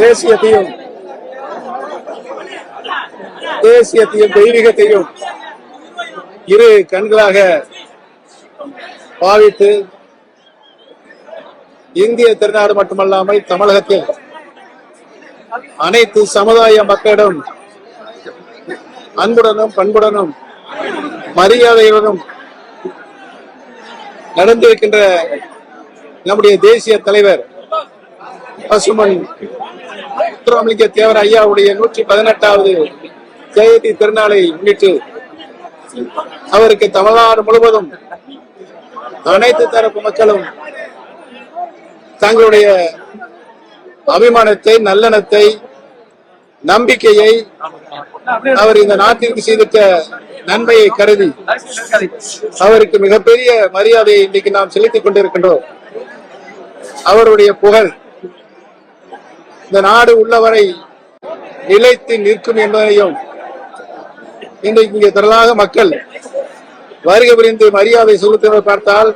தேசியத்தையும் தெய்வீகத்தையும் இரு கண்களாக பாவித்து இந்திய திருநாடு மட்டுமல்லாமல் தமிழகத்தில் அனைத்து சமுதாய மக்களிடம் அன்புடனும் பண்புடனும் மரியாதையுடனும் நடந்திருக்கின்ற நம்முடைய தேசிய தலைவர் பசுமன் முத்துராமலிங்க தேவர் ஐயாவுடைய 118வது ஜெயந்தி திருநாளை முன்னிட்டு அவருக்கு தமிழ்நாடு முழுவதும் அனைத்து தரப்பு மக்களும் தங்களுடைய அபிமானத்தை, நல்லெண்ணத்தை, நம்பிக்கையை அவர் இந்த நாட்டிற்கு செய்திட்ட நன்மையை கருதி அவருக்கு மிகப்பெரிய மரியாதையை இன்றைக்கு நாம் செலுத்திக் கொண்டிருக்கின்றோம். அவருடைய புகழ் இந்த நாடு உள்ளவரை நிலைத்து நிற்கும் என்பதையும் இன்றைக்கு இங்கே திரளாக மக்கள் வருகை புரிந்து மரியாதை செலுத்துவதை பார்த்தால்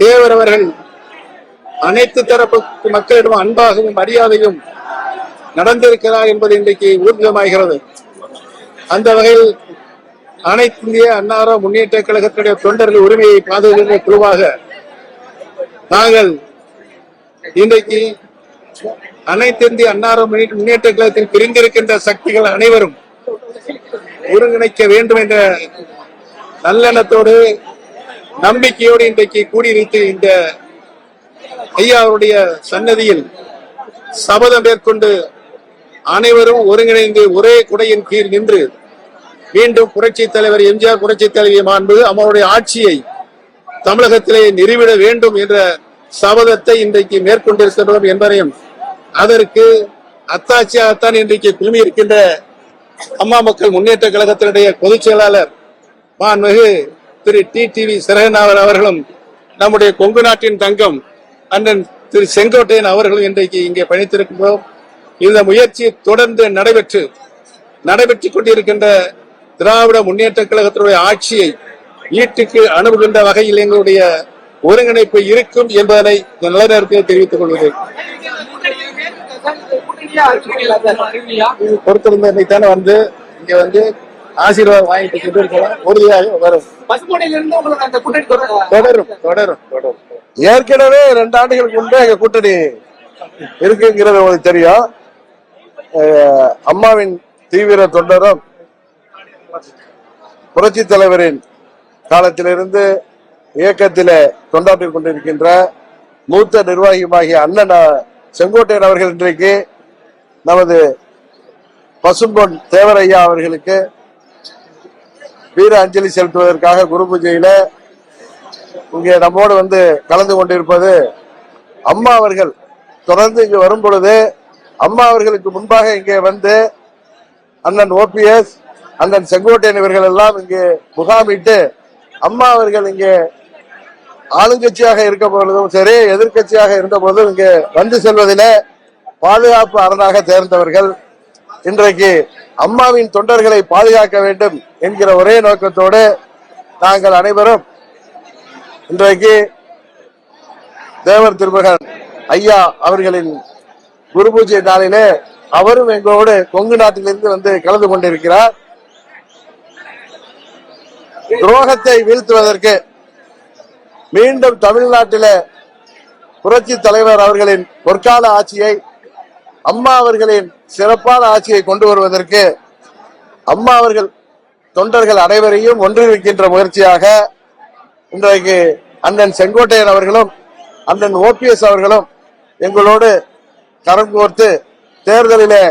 தேவர் அவர்கள் அனைத்து தரப்பு மக்களிடம் அன்பாகவும் மரியாதையும் நடந்திருக்கிறார் என்பது இன்றைக்கு ஊர்ஜிதமாகிறது. அந்த வகையில் அனைத்து இந்திய அன்னார முன்னேற்ற கழகத்துடைய தொண்டர்கள் உரிமையை பாதுகாக்கிற குழுவாக நாங்கள் இன்றைக்கு அனைத்து இந்திய அன்னார முன்னேற்ற கழகத்தில் பிரிந்திருக்கின்ற சக்திகள் அனைவரும் ஒருங்கிணைக்க வேண்டும் என்ற நல்லெண்ணத்தோடு நம்பிக்கையோடு இன்றைக்கு கூடியிருத்து இந்த ஐயாவுடைய சன்னதியில் சபதம் மேற்கொண்டு அனைவரும் ஒருங்கிணைந்து ஒரே குடையின் கீழ் நின்று மீண்டும் புரட்சி தலைவர் எம்ஜிஆர், புரட்சி தலைவி மாண்பு அவருடைய ஆட்சியை தமிழகத்திலே நிறுவிட வேண்டும் என்ற சபதத்தை இன்றைக்கு மேற்கொண்டிருக்கிறோம் என்பதையும் அதற்கு அத்தாட்சியாகத்தான் இன்றைக்கு குழுமி இருக்கின்ற அம்மா மக்கள் முன்னேற்ற கழகத்தினுடைய பொதுச் செயலாளர் மாண்புமிகு திரு டிடிவி சரகநாதன் அவர்களும் நம்முடைய கொங்கு நாட்டின் தங்கம் அண்ணன் திரு செங்கோட்டையன் அவர்களும் இன்றைக்கு இங்கே பணித்திருக்கின்றோம். இந்த முயற்சி தொடர்ந்து நடைபெற்றுக் கொண்டிருக்கின்ற திராவிட முன்னேற்ற கழகத்தினுடைய ஆட்சியை வீட்டுக்கு அணுகுகின்ற வகையில் எங்களுடைய ஒருங்கிணைப்பு இருக்கும் என்பதனை நல்ல நேரத்தில் தெரிவித்துக் கொள்கிறேன். பொறுத்திருந்த இன்னைக்கு வந்து இங்க வந்து ஆசீர்வாதம் வாங்கிட்டு சென்றிருக்கலாம். உறுதியாக வரும், தொடரும். ஏற்கனவே 2 ஆண்டுகளுக்கு முன்பே எங்க கூட்டணி இருக்குங்கிறது உங்களுக்கு தெரியும். அம்மாவின் தீவிர தொண்டரும் புரட்சி தலைவரின் காலத்திலிருந்து இயக்கத்திலே தொண்டாற்றிக் கொண்டிருக்கின்ற மூத்த நிர்வாகியுமாகிய அண்ணன் செங்கோட்டையன் அவர்கள் இன்றைக்கு நமது பசும்பொன் தேவரையா அவர்களுக்கு வீர அஞ்சலி செலுத்துவதற்காக குரு பூஜையில இங்கே நம்மோடு வந்து கலந்து கொண்டிருப்பது, அம்மா அவர்கள் தொடர்ந்து இங்கு வரும் பொழுது அம்மா அவர்களுக்கு முன்பாக இங்கே வந்து அண்ணன் ஓபிஎஸ், அண்ணன் செங்கோட்டையன் இவர்கள் எல்லாம் இங்கே முகாமிட்டு அம்மா அவர்கள் இங்கே ஆளுங்கட்சியாக இருக்க பொழுதும் சரி, எதிர்கட்சியாக இருந்த போதும் இங்கே வந்து செல்வதிலே பாதுகாப்பு அரணாக தேர்ந்தவர்கள். இன்றைக்கு அம்மாவின் தொண்டர்களை பாதுகாக்க வேண்டும் என்கிற ஒரே நோக்கத்தோடு நாங்கள் அனைவரும் இன்றைக்கு தேவர் திருமகன் ஐயா அவர்களின் குரு பூஜை நாளிலே அவரும் எங்களோடு கொங்கு நாட்டிலிருந்து வந்து கலந்து கொண்டிருக்கிறார். துரோகத்தை வீழ்த்துவதற்கு மீண்டும் தமிழ்நாட்டில புரட்சி தலைவர் அவர்களின் பொற்கால ஆட்சியை, அம்மா அவர்களின் சிறப்பான ஆட்சியை கொண்டு வருவதற்கு அம்மா அவர்கள் தொண்டர்கள் அனைவரையும் ஒன்றிணைக்கின்ற முயற்சியாக இன்றைக்கு அண்ணன் செங்கோட்டையன் அவர்களும் அண்ணன் ஓபிஎஸ் அவர்களும் எங்களோடு கரம் கோர்த்து தேர்தலிலே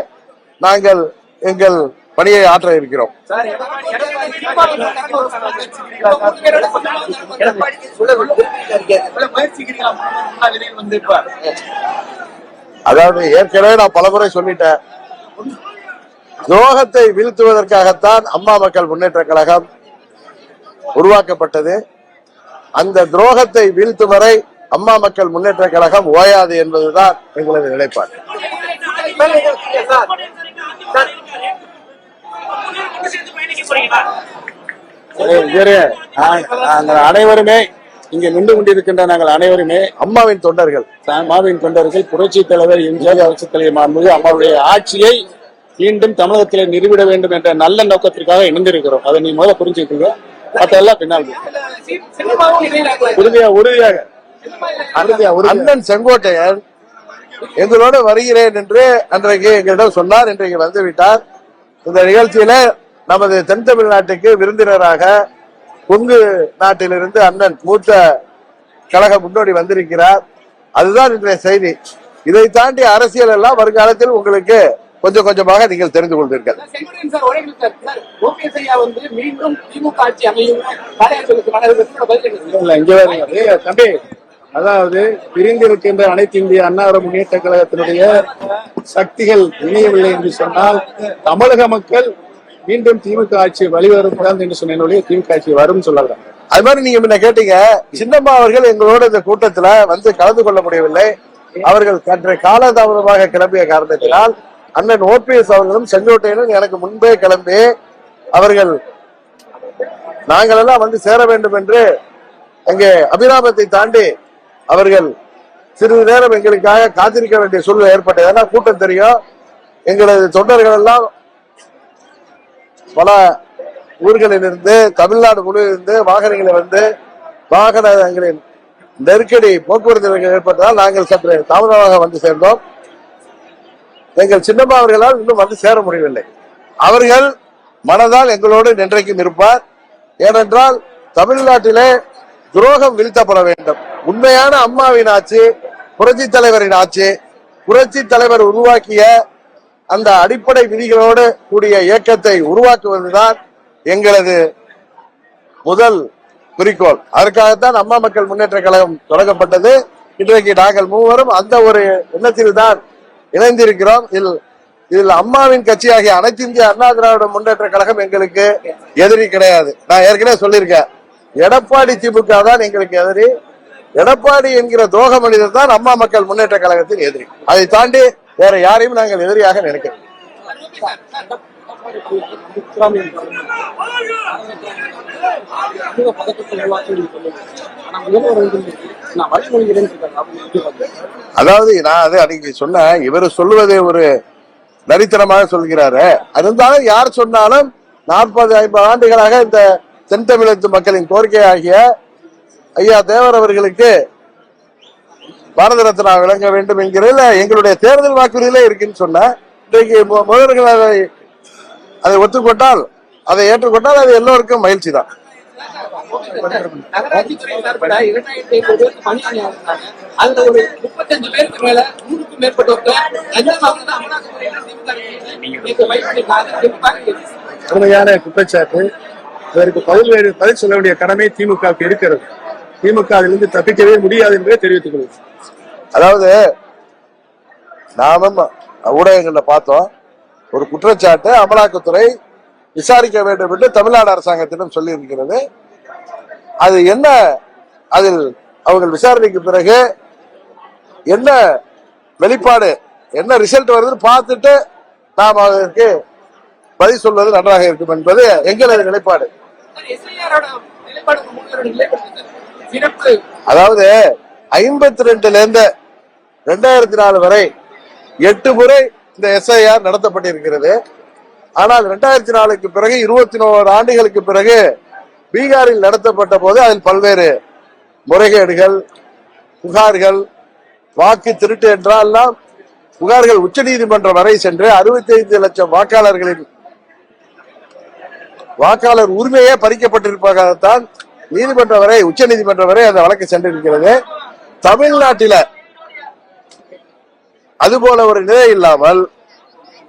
நாங்கள் எங்கள் பணியை ஆற்ற இருக்கிறோம். அதாவது ஏற்கனவே நான் பலமுறை சொல்லிட்டேன், துரோகத்தை வீழ்த்துவதற்காகத்தான் அம்மா மக்கள் முன்னேற்ற கழகம் உருவாக்கப்பட்டது. அந்த துரோகத்தை வீழ்த்தும் வரை அம்மா மக்கள் முன்னேற்ற கழகம் ஓயாது என்பதுதான் எங்களது நிலைப்பாடு. அனைவருமே இங்கே நின்று கொண்டிருக்கின்ற நாங்கள் அனைவருமே அம்மாவின் தொண்டர்கள், அம்மாவின் தொண்டர்கள். புரட்சி தலைவர் எம்ஜிஆர் அரசு தலைவர் மாண்புமிகு அம்மாவுடைய ஆட்சியை மீண்டும் தமிழகத்திலே நிறுவிட வேண்டும் என்ற நல்ல நோக்கத்திற்காக இணைந்திருக்கிறோம். அதை நீ முதல்ல புரிஞ்சுக்கோங்க. மற்றெல்லாம் பின்னால் உறுதியாக அண்ணன் செங்கோட்டையன் எங்களோடு வருகிறேன் என்று அன்றைக்கு எங்களிடம் சொன்னார். இன்றைக்கு வந்துவிட்டார். இந்த நிகழ்ச்சியில நமது தென் தமிழ்நாட்டுக்கு விருந்தினராக கொங்கு நாட்டிலிருந்து அண்ணன் மூத்த கழக முன்னோடி வந்திருக்கிறார். அதுதான் இன்றைய செய்தி. இதை தாண்டி அரசியல் எல்லாம் வருங்காலத்தில் உங்களுக்கு கொஞ்சம் கொஞ்சமாக நீங்கள் தெரிந்து கொள்வீர்கள். தம்பி, அதாவது பிரிந்திருக்கின்ற அனைத்து இந்திய அண்ணா முன்னேற்ற கழகத்தினுடைய சக்திகள் இணையவில்லை என்று சொன்னால் தமிழக மக்கள் மீண்டும் திமுக ஆட்சி வழிவரும் என்று சொன்ன திமுக ஆட்சி வரும் சொல்லலாம். அது மாதிரி நீங்க முன்ன கேட்டீங்க, சின்னம்மா அவர்கள் எங்களோட இந்த கூட்டத்துல வந்து கலந்து கொள்ள முடியவில்லை. அவர்கள் காலதாமதமாக கிளம்பிய காரணத்தினால் அண்ணன் ஓபிஎஸ் அவர்களும் செங்கோட்டையனும் எனக்கு முன்பே கிளம்பி அவர்கள் நாங்கள் எல்லாம் வந்து சேர வேண்டும் என்று அங்கே அபிராமத்தை தாண்டி அவர்கள் சிறிது நேரம் எங்களுக்காக காத்திருக்க வேண்டிய சூழ்நிலை ஏற்பட்டது. ஏன்னா கூட்டம் தெரியும், எங்களது தொண்டர்கள் எல்லாம் பல ஊர்களிலிருந்து தமிழ்நாடு முழுவதிலிருந்து வாகனங்களை வந்து வாகனங்களின் நெருக்கடி போக்குவரத்து ஏற்பட்டதால் நாங்கள் சற்று தாமதமாக வந்து சேர்ந்தோம். எங்கள் சின்னம்மா அவர்களால் இன்னும் வந்து சேர முடியவில்லை. அவர்கள் மனதால் எங்களோடு என்றைக்கும் இருப்பார். ஏனென்றால் தமிழ்நாட்டிலே துரோகம் வீழ்த்தப்பட வேண்டும். உண்மையான அம்மாவின் ஆட்சி, புரட்சி தலைவரின் ஆட்சி, புரட்சி தலைவர் உருவாக்கிய அந்த அடிப்படை விதிகளோடு கூடிய இயக்கத்தை உருவாக்குவதுதான் எங்களது முதல் குறிக்கோள். அதற்காகத்தான் அம்மா மக்கள் முன்னேற்ற கழகம் தொடங்கப்பட்டது. இன்றைக்கு நாங்கள் மூவரும் அந்த ஒரு எண்ணத்தில் தான் இணைந்திருக்கிறோம். இதில் அம்மாவின் கட்சியாகிய அனைத்து இந்திய அண்ணா திராவிட முன்னேற்ற கழகம் எங்களுக்கு எதிரி கிடையாது. நான் ஏற்கனவே சொல்லியிருக்கேன், எடப்பாடி திமுக தான் எங்களுக்கு எதிரி. எடப்பாடி என்கிற துரோக மனிதர் தான் அம்மா மக்கள் முன்னேற்ற கழகத்தின் எதிரி. அதை தாண்டி வேற யாரையும் நாங்கள் எதிரியாக நினைக்கிறோம். அதாவது நான் அது அன்னைக்கு சொன்னேன், இவர் சொல்லுவதே ஒரு நரித்தனமாக சொல்கிறாரு. இருந்தாலும் யார் சொன்னாலும் 40-50 ஆண்டுகளாக இந்த தென் தமிழகத்து மக்களின் கோரிக்கையாகிய ஐயா தேவர் அவர்களுக்கு பாரத ரத்னா விளங்க வேண்டும் என்கிறதுல எங்களுடைய தேர்தல் வாக்குறுதியில இருக்குன்னு சொன்ன, இன்றைக்கு முதல்வர்கள் அதை ஒத்துக்கொண்டால், அதை ஏற்றுக்கொண்டால் அது எல்லோருக்கும் மகிழ்ச்சி தான். உண்மையான குற்றச்சாட்டு. இதற்கு பதில் சொல்ல வேண்டிய கடமை திமுகவுக்கு இருக்கிறது. திமுக அதிலிருந்து தப்பிக்கவே முடியாது என்பதை தெரிவித்துக் கொள்வோம். அதாவது நாமும் ஊடகங்கள்ல பார்த்தோம், ஒரு குற்றச்சாட்டு அமலாக்கத்துறை விசாரிக்க வேண்டும் என்று தமிழ்நாடு அரசாங்கத்திடம் சொல்லி இருக்கிறது. அது என்ன, அதில் அவர்கள் விசாரணைக்கு பிறகு என்ன வெளிப்பாடு, என்ன ரிசல்ட் வருதுன்னு பார்த்துட்டு நாம் அதற்கு பதில் சொல்வது நன்றாக இருக்கும் என்பது எங்களது நிலைப்பாடு. அதாவது 52 இருந்து 2004 வரை 8 முறை இந்த எஸ்ஐஆர் நடத்தப்பட்டிருக்கிறது. ஆனால் 2004க்கு பிறகு 21 ஆண்டுகளுக்கு பிறகு பீகாரில் நடத்தப்பட்ட போது அதில் பல்வேறு முறைகேடுகள், புகார்கள், வாக்கு திருட்டு என்றெல்லாம் புகார்கள் உச்ச நீதிமன்றம் வரை சென்று 65 லட்சம் வாக்காளர் உரிமையே பறிக்கப்பட்டிருப்பதாகத்தான் நீதிமன்றம் வரை, உச்ச நீதிமன்றம் வரை அந்த வழக்கு சென்றிருக்கிறது. தமிழ்நாட்டில அதுபோல ஒரு நிலை இல்லாமல்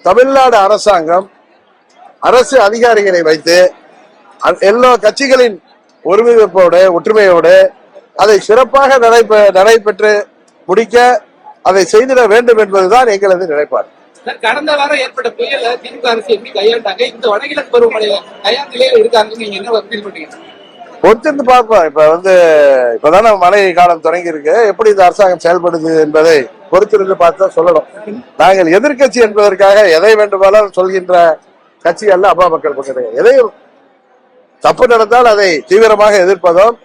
தமிழ்நாடு அரசாங்கம் அரசு அதிகாரிகளை வைத்து எல்லா கட்சிகளின் ஒருமிதப்போடு ஒற்றுமையோடு அதை சிறப்பாக நடைபெற்று முடிக்க அதை செய்திட வேண்டும் என்பதுதான் எங்களது நிலைப்பாடு. கடந்த வாரம் ஏற்பட்ட புயல திமுக அரசு எப்படி கையாண்டாங்க, இந்த வடகிழக்கு பருவமழை தயார் நிலையில இருக்காங்க, நீங்க என்ன ஃபீல் பண்றீங்க? பொறுத்திருந்து பார்ப்போம். இப்பதானே மழை காலம் தொடங்கி இருக்கு, எப்படி இந்த அரசாங்கம் செயல்படுது என்பதை பொறுத்திருந்து பார்த்தா சொல்லணும். நாங்கள் எதிர்கட்சி என்பதற்காக எதை வேண்டுமானாலும் சொல்கின்ற கட்சி அல்ல அம்மா மக்கள் முன்னேற்ற. எதையும் தப்பு நடந்தால் அதை தீவிரமாக எதிர்ப்பதும்,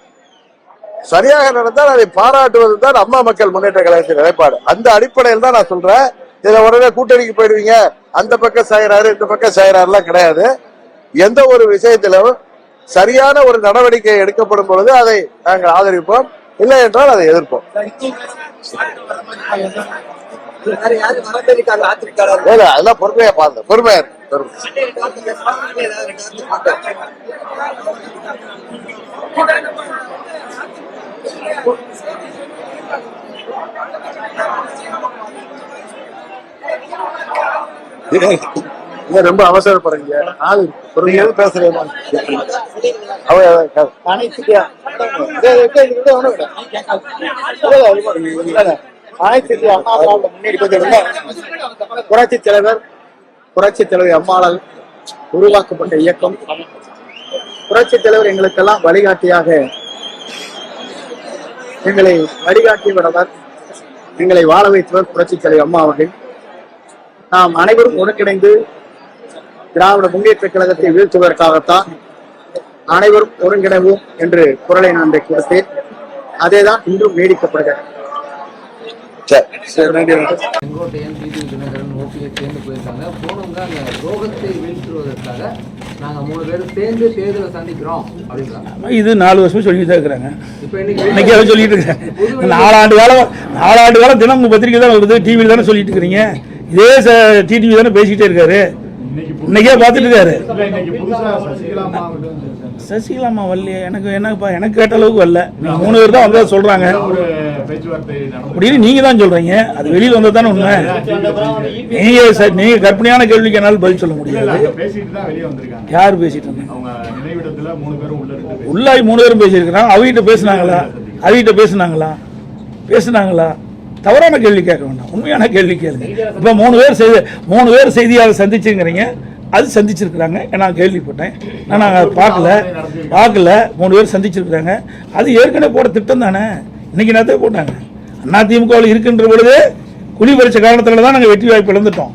சரியாக நடந்தால் அதை பாராட்டுவது தான் அம்மா மக்கள் முன்னேற்ற கழகத்தின் நிலைப்பாடு. அந்த அடிப்படையில் தான் நான் சொல்றேன். இதுல உடனே கூட்டணிக்கு போயிடுவீங்க, அந்த பக்கம் சாயிறாரு இந்த பக்கம் சாயிறாருலாம் கிடையாது. எந்த ஒரு விஷயத்திலும் சரியான ஒரு நடவடிக்கை எடுக்கப்படும் பொழுது அதை நாங்கள் ஆதரிப்போம், இல்லை என்றால் அதை எதிர்ப்போம். அதெல்லாம் பொறுமையா பார்த்தேன், பொறுமையா இருக்கு. ரொம்ப அவசரப்படுறீங்க, பேசுறேன். புரட்சி தலைவர் அம்மாளால் உருவாக்கப்பட்ட இயக்கம். புரட்சி தலைவர் எங்களுக்கெல்லாம் வழிகாட்டியாக எங்களை வழிகாட்டியவர், எங்களை வாழ வைத்தவர் புரட்சி தலைவர் அம்மா அவர்கள். நாம் அனைவரும் ஒருங்கிணைந்து திராவிட முன்னேற்ற கழகத்தை வீழ்த்துவதற்காகத்தான் அனைவரும் ஒருங்கிணைவோம் என்று குரலை நான் கொடுத்தேன். அதேதான் இன்றும் நீடிக்கப்படுகிறது. செங்கோட்டையன், டிடிவி தினகரன், ஓபிஎஸ் சேர்ந்து போயிருக்காங்க. போனவங்க அந்த ரோகத்தை வீழ்த்துவதற்காக நாங்க 3 பேரும் சேர்ந்து தேர்தலை சந்திக்கிறோம் அப்படின்றாங்க. இது 4 வருஷமா சொல்லிட்டு தான் இருக்கிறாங்க. இப்ப இன்னைக்கு அதை சொல்லிட்டு இருக்காங்க. 4 ஆண்டு காலம் தினம் பத்திரிகை தான் வருது, டிவியில் தானே சொல்லிட்டு இருக்கிறீங்க. இதே டிடிவி தானே பேசிக்கிட்டே இருக்காரு, இன்னைக்கே பார்த்துட்டு இருக்காரு. சசிகலாமா வரலையே, எனக்கு என்னப்பா, எனக்கு கேட்ட அளவுக்கு வரல. 3 பேர் தான் வந்தா சொல்றாங்க அப்படின்னு நீங்க தான் சொல்றீங்க. அது வெளியில் வந்தது தானே உண்மை. நீங்க கற்பனையான கேள்விக்கு என்னால் பதில் சொல்ல முடியாது. யார் பேசிட்டு இருந்தாங்க? உள்ளாய் 3 பேரும் பேசியிருக்கிறாங்க. அவகிட்ட பேசினாங்களா? பேசினாங்களா? தவறான கேள்வி கேட்க வேண்டாம், உண்மையான கேள்வி கேளுங்க. இப்ப 3 பேர் செய்தியாளர் சந்திச்சுங்கிறீங்க, அது சந்திச்சிருக்கிறாங்க. நான் கேள்விப்பட்டேன், நான் பார்க்கல. 3 பேர் சந்திச்சிருக்கிறாங்க. அது ஏற்கனவே போட திட்டம் தானே. இன்னைக்கு நேரத்தை போட்டாங்க. அதிமுகவில் இருக்கின்ற பொழுது குடி பறிச்ச காரணத்தினால தான் நாங்கள் வெற்றி வாய்ப்பு இழந்துட்டோம்.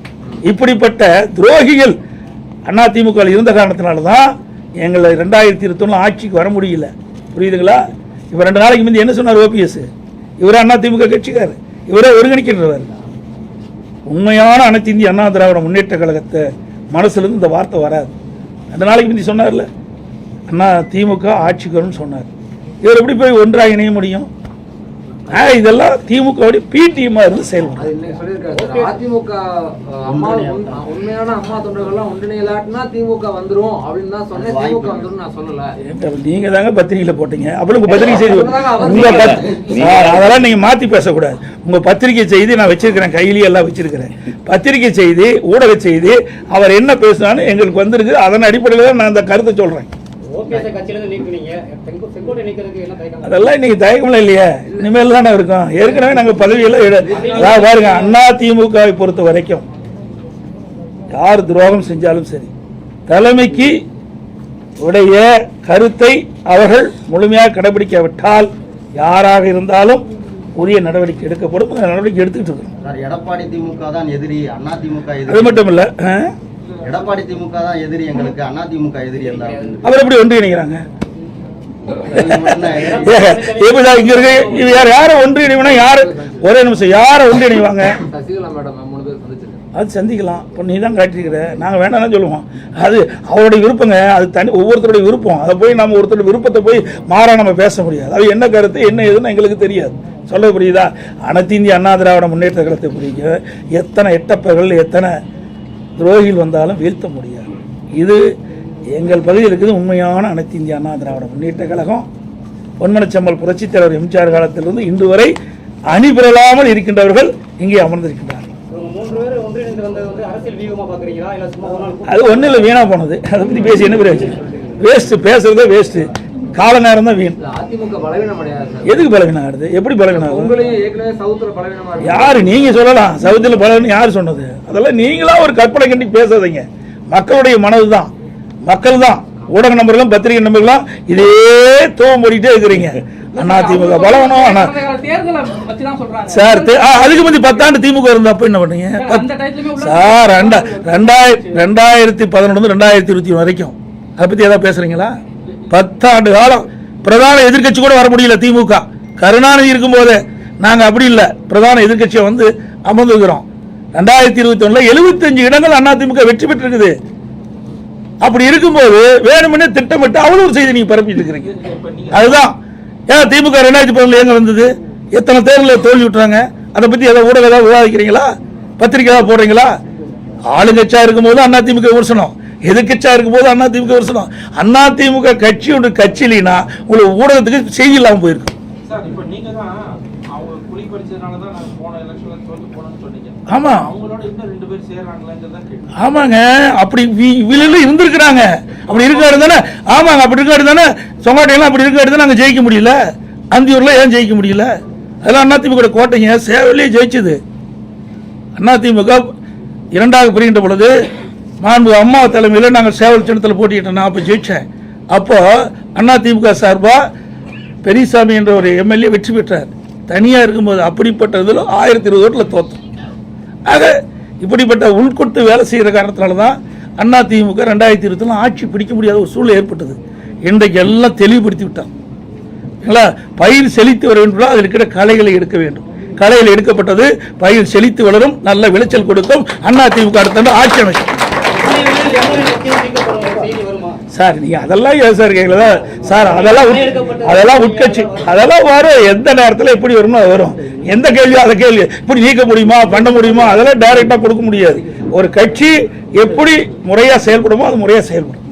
இப்படிப்பட்ட துரோகிகள் அதிமுகவில் இருந்த காரணத்தினால தான் எங்களை 2021 ஆட்சிக்கு வர முடியல. புரியுதுங்களா? இப்ப 2 நாளைக்கு முந்தைய என்ன சொன்னார் ஓபிஎஸ்? இவரே அதிமுக கட்சிக்காரு, இவரே ஒருங்கிணைக்கின்றவர். உண்மையான அனைத்து இந்திய அண்ணா திராவிட முன்னேற்ற கழகத்தை மனசுல இருந்து இந்த வார்த்தை வராது. 2 நாளைக்கு முந்தி சொன்னார்ல, அண்ணா திமுக ஆட்சிக்கு வரும்னு சொன்னார். இவர் எப்படி போய் ஒன்றாக இணைய முடியும்? இதெல்லாம் திமுக பிடிஎம் இருந்து செயல்படும். அதிமுக உண்மையான அம்மா தொண்டர்கள்லாம் ஒன்றிணையலாட்டினா திமுக வந்துரும் அப்படின்னு தான் சொன்னேன். திமுக வந்துரும் நான் சொல்லல. நீங்க தாங்க பத்திரிகையில போட்டீங்க. அப்புறம் உங்க பத்திரிகை செய்தி அதெல்லாம் நீங்க மாத்தி பேசக்கூடாது. உங்க பத்திரிகை செய்தி நான் வச்சிருக்கிறேன், கையிலேயே எல்லாம் வச்சிருக்கிறேன். பத்திரிகை செய்தி, ஊடக செய்தி, அவர் என்ன பேசினாலும் எங்களுக்கு வந்திருக்கு. அதன் அடிப்படையில் தான் நான் அந்த கருத்தை சொல்றேன். அதெல்லாம் இன்னைக்கு தயக்கம்ல இல்லையா, இனிமேல் தானே இருக்கும். ஏற்கனவே நாங்க பதவியெல்லாம் பாருங்க. அண்ணா திமுகவை பொறுத்த வரைக்கும் யார் துரோகம் செஞ்சாலும் சரி, தலைமைக்கு உடைய கருத்தை அவர்கள் முழுமையாக கடைபிடிக்காவிட்டால் யாராக இருந்தாலும் உரிய நடவடிக்கை எடுக்கப்படும். நடவடிக்கை எடுத்துக்கிட்டு இருக்கோம். எடப்பாடி திமுக தான் எதிரி, அண்ணா திமுக அது மட்டும் இல்ல, எடப்பாடி திமுக தான் எதிரி எங்களுக்கு, அண்ணா திமுக எதிரி அல்ல. அவர் எப்படி ஒன்றிணைக்கிறாங்க? இங்க இருக்கு யார ஒன்றிணைவனா? யாரு ஒரே நிமிஷம் யார ஒன்றிணைவாங்க? அது சந்திக்கலாம். இப்போ நீ தான் காட்டிருக்கிற, நாங்கள் வேண்டாம் சொல்லுவோம். அது அவருடைய விருப்பங்க, அது தனி ஒவ்வொருத்தருடைய விருப்பம். அதை போய் நம்ம ஒருத்தருடைய விருப்பத்தை போய் மாறா நம்ம பேச முடியாது. அது என்ன கருத்து என்ன ஏதுன்னு எங்களுக்கு தெரியாது. சொல்ல புரியுதா? அனைத்து இந்திய அண்ணா திராவிட முன்னேற்ற கழகத்தை புரியுங்க. எத்தனை எட்டப்பர்கள், எத்தனை துரோகிகள் வந்தாலும் வீழ்த்த முடியாது. இது எங்கள் பகுதியில் இருக்குது உண்மையான அனைத்து இந்திய அண்ணா திராவிட முன்னேற்ற கழகம். பொன்மனச்செம்மல் புரட்சித் தலைவர் எம்ஜிஆர் காலத்திலிருந்து இன்று வரை அணிபெறலாமல் இருக்கின்றவர்கள் இங்கே அமர்ந்திருக்கின்றார்கள். அது ஒன்றும் இல்லை, வீணா போனது. அதை பற்றி பேசி என்ன பிரயோஜனம்? வேஸ்ட், பேசுறதே வேஸ்ட், கால நேரம் தான் வீண். எதுக்கு பலவீனம் ஆகுது? எப்படி பலவீனம் ஆகுது? யாரு நீங்க சொல்லலாம் சவுத்துல பலவீனம் யாரு சொன்னது? அதெல்லாம் நீங்களா ஒரு கற்பனை கண்டி பேசாதீங்க. மக்களுடைய மனது தான், மக்கள் தான். ஊடக நம்பர்களும் பத்திரிகை நம்பர்களும் இதே தூவம் போடிட்டே இருக்கிறீங்க. அதிமுக பலவனம் சார். அதுக்கு முந்தி 10 ஆண்டு திமுக இருந்தா அப்ப என்ன பண்ணீங்க சார்? 2011 2021 வரைக்கும் அதை பத்தி ஏதாவது பேசுறீங்களா? 10 ஆண்டு காலம் பிரதான எதிர்க்கட்சி கூட வர முடியல திமுக. கருணாநிதி இருக்கும்போது நாங்க அப்படி இல்லை, பிரதான எதிர்க்கட்சியை வந்து அமர்ந்துக்கிறோம். 2021 75 இடங்கள் அதிமுக வெற்றி பெற்றிருக்குது. அப்படி இருக்கும்போது வேணுமெனே திட்டமிட்டு அவ்வளவு செய்தி நீங்க பரப்பிட்டு இருக்கிறீங்க. அதுதான் ஏன் திமுக 2011 எங்க வந்தது, எத்தனை தேர்தலில் தோல்வி விட்டுறாங்க, அதை பத்தி ஏதாவது ஊடகம் ஏதாவது விவாதிக்கிறீங்களா, பத்திரிகை ஏதாவது போடுறீங்களா? ஆளுங்கட்சியா இருக்கும்போது அதிமுக விமர்சனம், எதிர்கட்சியா இருக்கும்போது அதிமுக விமர்சனம். அதிமுக கட்சியோட கட்சியிலனா உங்களுக்கு ஊடகத்துக்கு செய்தி இல்லாமல் போயிருக்கு. சார், இப்ப நீங்க தான் அவங்க குழி பறிச்சதுனால தான் நாங்க போன எலெக்ஷன்ல தோத்து போனோம்னு சொன்னீங்க. ஆமா, அவங்களோட இன்னும் 2 பேர் சேர்றாங்களாங்கிறத கேட்டு. ஆமாங்க, அப்படி விலையில இருந்திருக்கிறாங்க. அப்படி இருக்காரு தானே, ஆமாங்க, அப்படி இருக்காரு தானே. சொங்காட்டையெல்லாம் அப்படி இருக்காரு தானே நாங்க ஜெயிக்க முடியல. அந்தியூர்ல ஏன் ஜெயிக்க முடியல? அதெல்லாம் அதிமுக கோட்டைங்க, சேவலையே ஜெயிச்சது. அதிமுக இரண்டாக பிரிகின்ற பொழுது மாண்பு அம்மா தலைமையில் நாங்கள் சேவல் சின்னத்தில் போட்டிக்கிட்டோம். நான் அப்போ ஜெயிச்சேன். அப்போ அதிமுக சார்பா பெரியசாமி என்ற ஒரு எம்எல்ஏ வெற்றி பெற்றார். தனியாக இருக்கும்போது அப்படிப்பட்ட இதில் 1020 ஓட்டில் தோற்றோம். ஆக இப்படிப்பட்ட உள்கொட்டு வேலை செய்கிற காரணத்தினால தான் அதிமுக 2020 ஆட்சி பிடிக்க முடியாத ஒரு சூழ்நிலை ஏற்பட்டது. இன்றைக்கு எல்லாம் தெளிவுபடுத்தி விட்டாங்க. பயிர் செழித்து வர வேண்டும், அதில் இருக்கிற களைகளை எடுக்க வேண்டும். களைகள் எடுக்கப்பட்டது, பயிர் செழித்து வளரும், நல்ல விளைச்சல் கொடுக்கும். அதிமுக அடுத்த ஆட்சி அமைக்கும். சார் நீங்க அதெல்லாம் ஏன் சார் கேட்கல சார்? அதெல்லாம் உட்கட்சி, அதெல்லாம் வரும். எந்த நேரத்தில் எப்படி வருமோ அது வரும். எந்த கேள்வியோ அதை கேள்வி இப்படி நீக்க முடியுமா, பண்ண முடியுமா, அதெல்லாம் டைரக்டா கொடுக்க முடியாது. ஒரு கட்சி எப்படி முறையா செயல்படுமோ அது முறையா செயல்படும்.